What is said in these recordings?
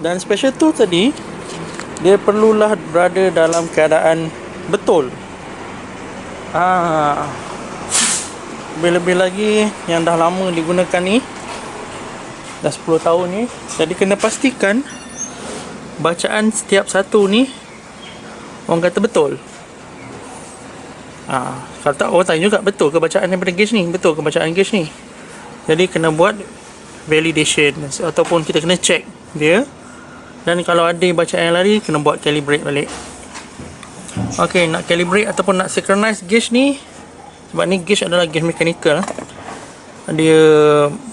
Dan special tool tadi, dia perlulah berada dalam keadaan betul. Lebih-lebih lagi yang dah lama digunakan ni, dah 10 tahun ni. Jadi kena pastikan bacaan setiap satu ni orang kata betul. Kalau tak, orang tanya juga, betul ke bacaan daripada gauge ni, betul ke bacaan gauge ni. Jadi kena buat validation, ataupun kita kena check dia. Dan kalau ada bacaan yang lari, kena buat calibrate balik. Ok, nak calibrate ataupun nak synchronize gauge ni, sebab ni gauge adalah gauge mechanical, dia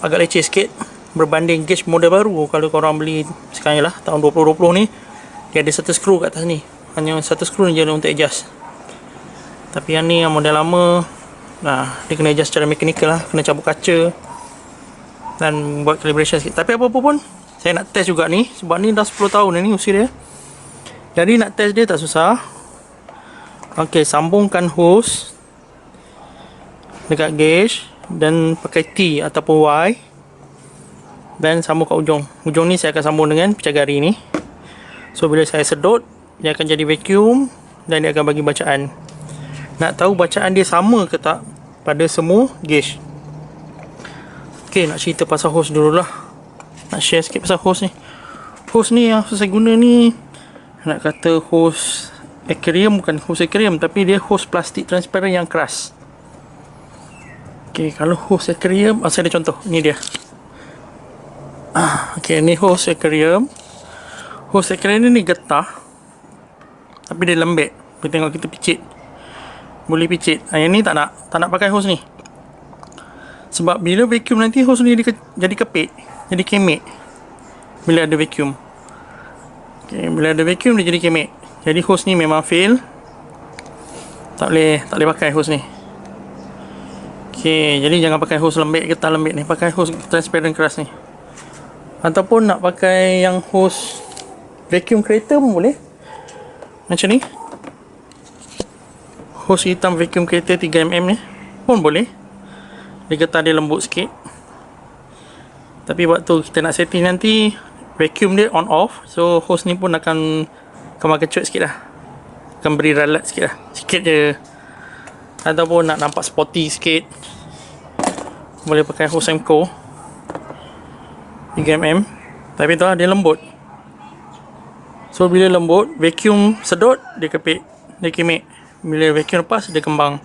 agak leceh sikit berbanding gauge model baru. Kalau korang beli sekarang lah, tahun 2020 ni, dia ada satu skru kat atas ni, hanya satu skru ni je untuk adjust. Tapi yang ni, yang model lama, dia kena adjust secara mechanical lah, kena cabut kaca dan buat calibration sikit. Tapi apa-apa pun, saya nak test juga ni, sebab ni dah 10 tahun ni usia dia. Jadi nak test dia tak susah. Ok, sambungkan hose dekat gauge dan pakai T ataupun Y, dan sambung kat ujung. Ujung ni saya akan sambung dengan picagari ni. So bila saya sedut, dia akan jadi vacuum dan dia akan bagi bacaan. Nak tahu bacaan dia sama ke tak pada semua gauge. Ok, nak cerita pasal hose dulu lah. Nak share sikit pasal hose ni. Hose ni yang saya guna ni, nak kata hose aquarium, bukan hose aquarium, tapi dia hose plastik transparent yang keras. Ok, kalau hose aquarium, saya ada contoh. Ni dia. Ok, ni hose aquarium. Hose aquarium ni getah, tapi dia lembek. Kita tengok, kita picit, boleh picit. Yang ni tak nak pakai hose ni. Sebab bila vacuum nanti, hose ni jadi kepit, jadi kemik bila ada vacuum. Okay, bila ada vacuum dia jadi kemik. Jadi hose ni memang fail. Tak boleh pakai hose ni. Okay, jadi jangan pakai hose lembek, getah lembek ni. Pakai hose transparent keras ni. Ataupun nak pakai yang hose vacuum creator pun boleh. Macam ni. Hose hitam vacuum creator 3mm ni pun boleh. Dia getah dia lembut sikit. Tapi waktu kita nak setting nanti, vacuum dia on off. So hose ni pun akan kemar kecut sikit lah. Akan beri ralat sikit lah. Sikit je. Ataupun nak nampak sporty sikit, boleh pakai hose Semco 3mm. Tapi tu lah, dia lembut. So bila lembut, vacuum sedut, dia kepit, dia kemik. Bila vacuum lepas, dia kembang.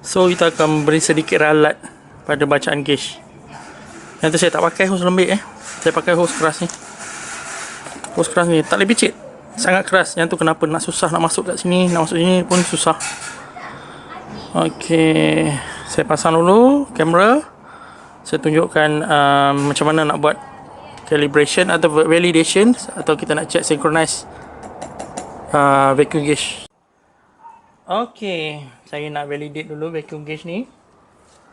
So kita akan beri sedikit ralat pada bacaan gauge. Yang tu saya tak pakai hose lembik saya pakai hose keras ni. Hose keras ni tak boleh picit, sangat keras. Yang tu kenapa nak susah nak masuk kat sini, nak masuk sini pun susah. Ok, saya pasang dulu kamera. Saya tunjukkan macam mana nak buat calibration atau validation, atau kita nak check synchronize vacuum gauge. Ok, saya nak validate dulu vacuum gauge ni,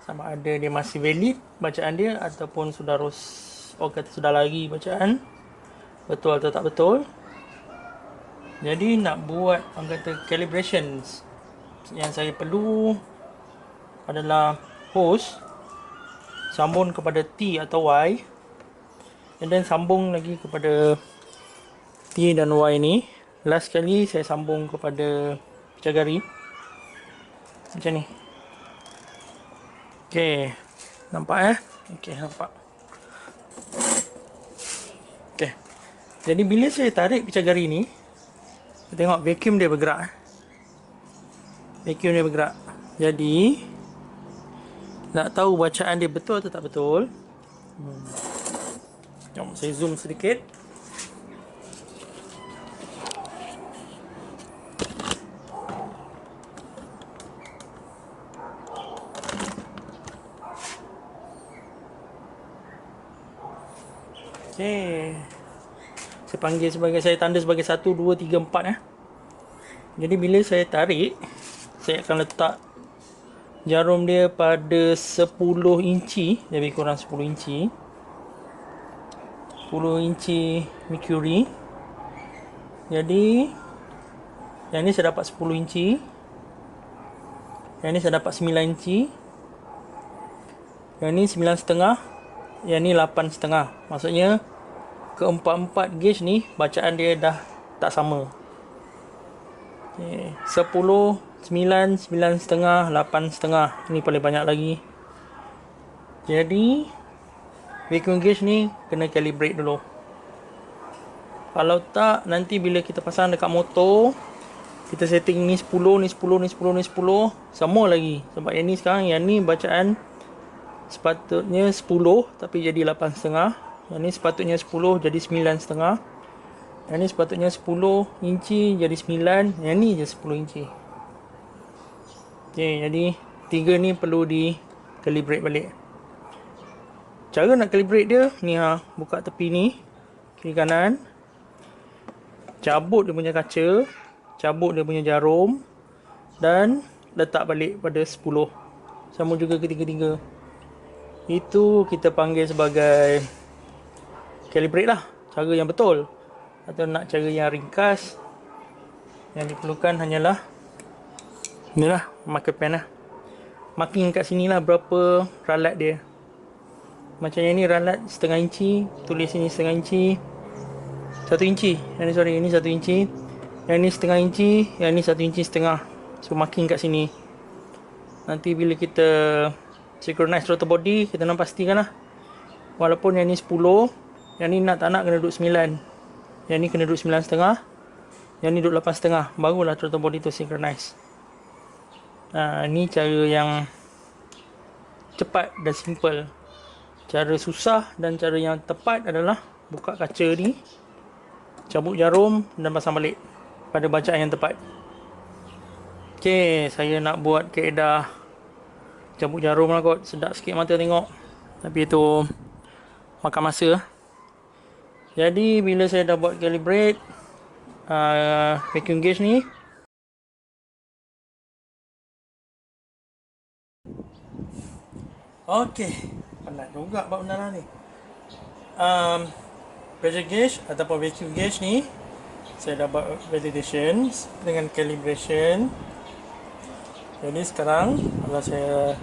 sama ada dia masih valid bacaan dia, ataupun sudah sudah lari bacaan, betul atau tak betul. Jadi nak buat orang kata calibrations, yang saya perlu adalah hose, sambung kepada T atau Y, dan then sambung lagi kepada T dan Y ni. Last kali saya sambung kepada picagari macam ni. Ok, nampak ok, nampak. Ok, jadi bila saya tarik picagari ni, kita tengok vacuum dia bergerak. Vacuum dia bergerak. Jadi nak tahu bacaan dia betul atau tak betul, jom saya zoom sedikit. Okay, saya panggil sebagai, saya tanda sebagai 1, 2, 3, 4 Jadi bila saya tarik, saya akan letak jarum dia pada 10 inci, lebih kurang 10 inci. 10 inci mercury. Jadi yang ni saya dapat 10 inci, yang ni saya dapat 9 inci, yang ni 9,5, yang ni 8,5. Maksudnya keempat-empat gauge ni bacaan dia dah tak sama. Okay. 10, 9, 9,5, 8,5. Ni paling banyak lagi. Jadi vacuum gauge ni kena calibrate dulu. Kalau tak, nanti bila kita pasang dekat motor, kita setting ni 10, ni 10, ni 10, ni 10, sama lagi. Sebab yang ni sekarang, yang ni bacaan sepatutnya 10 tapi jadi 8,5. Yang ni sepatutnya 10 jadi 9,5. Yang ni sepatutnya 10 inci jadi 9. Yang ni je 10 inci. Okay, jadi 3 ni perlu di calibrate balik. Cara nak calibrate dia, ni buka tepi ni, kiri kanan, cabut dia punya kaca, cabut dia punya jarum dan letak balik pada 10. Sama juga ketiga-tiga. Itu kita panggil sebagai calibrate lah, cara yang betul. Atau nak cara yang ringkas, yang diperlukan hanyalah inilah, marker pen lah. Marking kat sini lah berapa ralat dia. Macam yang ni ralat setengah inci, tulis sini setengah inci, 1 inci. Yang ni sorry, ini 1 inci. Yang ni setengah inci, yang ni 1 inci setengah. So marking kat sini. Nanti bila kita synchronize throttle body, kita nak pastikan lah. Walaupun yang ni 10, yang ni nak tak nak kena duduk 9. Yang ni kena duduk 9,5. Yang ni duduk 8,5. Barulah throttle body tu synchronize. Ni cara yang cepat dan simple. Cara susah dan cara yang tepat adalah buka kaca ni, cabut jarum dan pasang balik pada bacaan yang tepat. Okay, saya nak buat kaedah cabut jarum lah kot. Sedap sikit mata tengok, tapi itu makan masa. Jadi bila saya dah buat calibrate vacuum gauge ni, okay, penat juga buat benda lah ni. Pressure gauge ataupun vacuum gauge ni saya dah buat validation dengan calibration. Jadi sekarang kalau saya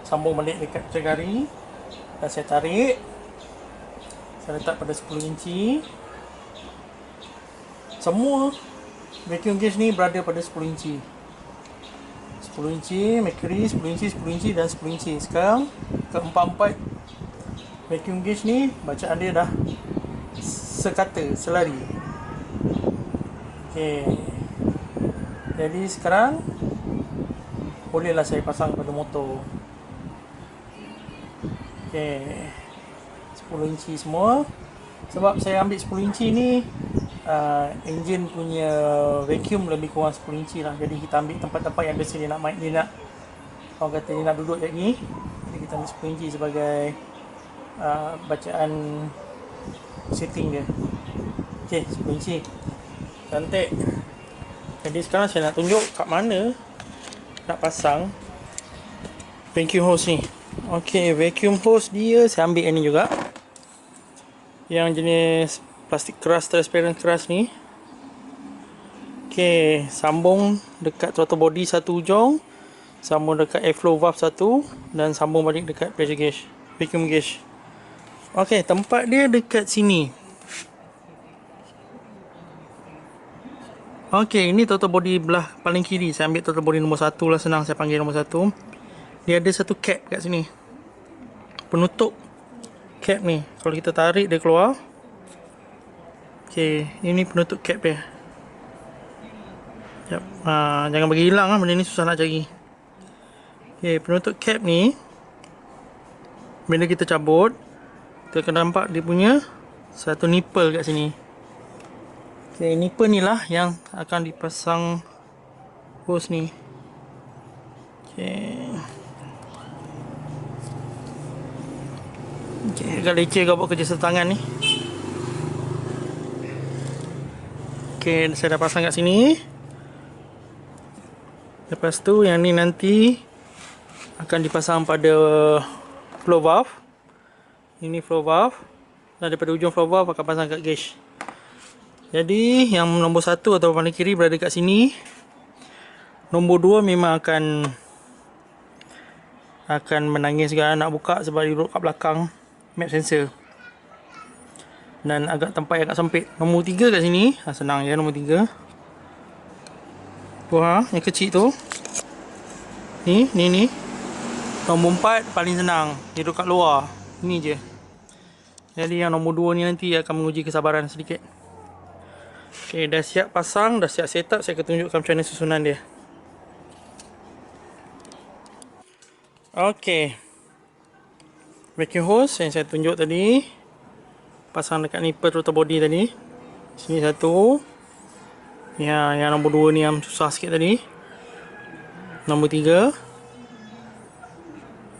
sambung balik dekat jari dan saya tarik, saya letak pada 10 inci. Semua vacuum gauge ni berada pada 10 inci. 10 inci mercury, 10 inci, 10 inci dan 10 inci. Sekarang keempat-empat vacuum gauge ni bacaan dia dah sekata, selari. Okay. Jadi sekarang bolehlah saya pasang pada motor. Okay, 10 inci semua. Sebab saya ambil 10 inci ni, engine punya vacuum lebih kurang 10 inci lah. Jadi kita ambil tempat-tempat yang biasa dia nak orang kata dia nak duduk lagi. Jadi kita ambil 10 inci sebagai bacaan setting dia. Okay, 10 inci cantik. Jadi sekarang saya nak tunjuk kat mana nak pasang vacuum hose ni. Okay, vacuum hose dia saya ambil yang ni juga, yang jenis plastik keras, transparent keras ni. Okay, sambung dekat throttle body satu ujung, sambung dekat airflow valve satu, dan sambung balik dekat pressure gauge, vacuum gauge. Okay, tempat dia dekat sini. Okay, ini throttle body belah paling kiri. Saya ambil throttle body nombor 1 lah, senang saya panggil nombor 1. Dia ada satu cap kat sini, penutup cap ni. Kalau kita tarik dia keluar. Okay, ini penutup cap dia. Sekejap. Jangan bagi hilang lah, benda ni susah nak cari. Okay, penutup cap ni, bila kita cabut, kita akan nampak dia punya satu nipple kat sini. Okay, nipple ni lah yang akan dipasang hose ni. Okay. Okay, agak leceh kau buat kerja satu tangan ni. Okay, saya dah pasang kat sini. Lepas tu yang ni nanti akan dipasang pada flow valve. Ini flow valve. Dan daripada ujung flow valve akan pasang kat gauge. Jadi yang nombor 1 atau paling kiri berada kat sini. Nombor 2 memang akan menangis juga nak buka sebab dia duduk kat belakang map sensor. dan agak tempat agak sempit. Nombor 3 kat sini, senang je nombor 3. Tu yang kecil tu. Ni. Nombor 4 paling senang, dia duduk kat luar. Ni je. Jadi yang nombor 2 ni nanti akan menguji kesabaran sedikit. Okay, dah siap pasang, dah siap setup. Saya akan tunjukkan macam mana susunan dia. Okay, vacuum hose yang saya tunjuk tadi, pasang dekat nipple throttle body tadi. Sini satu. Ya, yang nombor 2 ni yang susah sikit tadi. Nombor 3.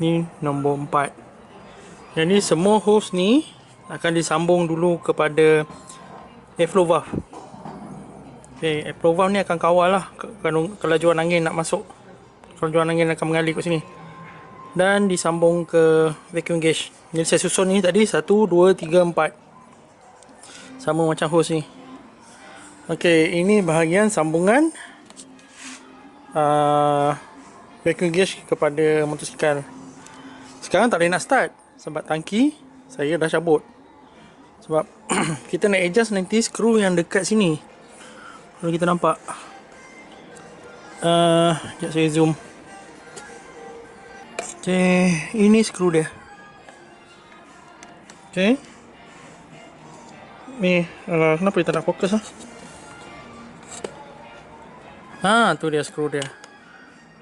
Ni nombor 4. Jadi semua hose ni akan disambung dulu kepada airflow valve. Okay, airflow valve ni akan kawal lah kelajuan angin nak masuk. Kelajuan angin akan mengalir kat sini. Dan disambung ke vacuum gauge. Jadi saya susun ni tadi 1, 2, 3, 4. Sama macam hose ni. Okay, ini bahagian sambungan vacuum gauge kepada motosikal. Sekarang tak boleh nak start sebab tangki saya dah cabut. Sebab kita nak adjust nanti skru yang dekat sini. Kalau kita nampak, sekejap saya zoom. Okay, ini skru dia. Okay, ni, kenapa dia tak nak fokus lah? Tu dia skru dia.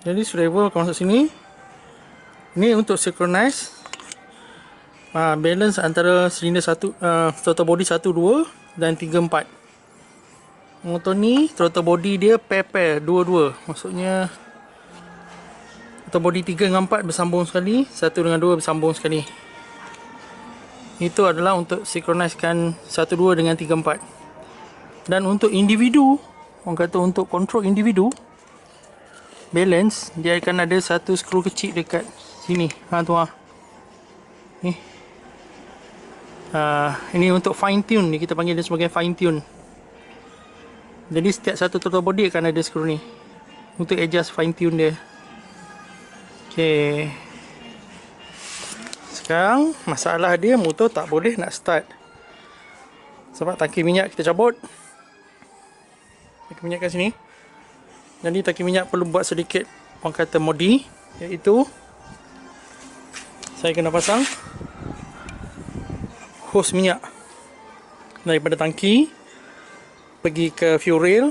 Jadi swivel akan masuk sini. Ni untuk synchronize balance antara silinder throttle body 1, 2 dan 3, 4. Motor ni throttle body dia pair 2-2. Maksudnya throttle body 3 dengan 4 bersambung sekali, 1 dengan 2 bersambung sekali. Itu adalah untuk synchronizekan 1, 2 dengan 3, 4. Dan untuk individu, orang kata untuk control individu balance, dia akan ada satu skru kecil dekat sini. Ni. Ini untuk fine tune ni, kita panggil dia sebagai fine tune. Jadi setiap satu throttle body akan ada skru ni untuk adjust fine tune dia. Okay. Sekarang masalah dia, motor tak boleh nak start sebab tangki minyak kita cabut. Tangki minyak kat sini. Jadi tangki minyak perlu buat sedikit, orang kata modi, iaitu saya kena pasang hose minyak daripada tangki pergi ke fuel rail.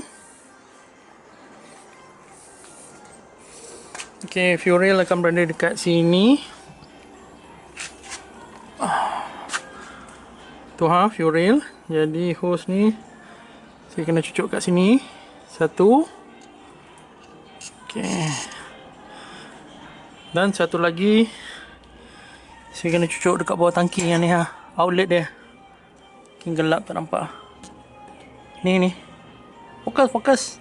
Okay, fuel rail akan berada dekat sini. Tu fuel rail. Jadi hose ni saya kena cucuk kat sini. Satu. Okay. Dan satu lagi saya kena cucuk dekat bawah tangki yang ni outlet dia. Mungkin gelap tak nampak. Ni. Fokus.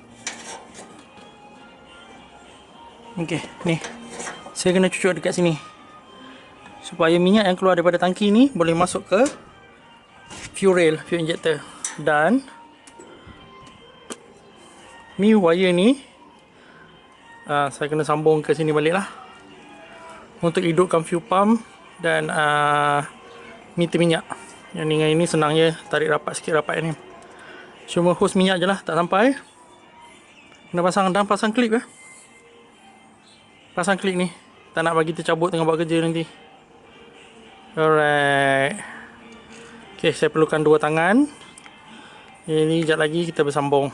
Okey, ni. Saya kena cucuk dekat sini. Supaya minyak yang keluar daripada tangki ni boleh masuk ke fuel rail, fuel injector. Dan ni wire ni saya kena sambung ke sini balik lah untuk hidupkan fuel pump dan meter minyak. Yang ni dengan ini senang je, tarik rapat sikit rapat ni. Cuma hose minyak je lah tak sampai. Kena pasang dan pasang klip pasang klip ni, tak nak bagi tercabut tengah buat kerja nanti. Alright. Okay, saya perlukan 2 tangan. Ini sekejap lagi kita bersambung.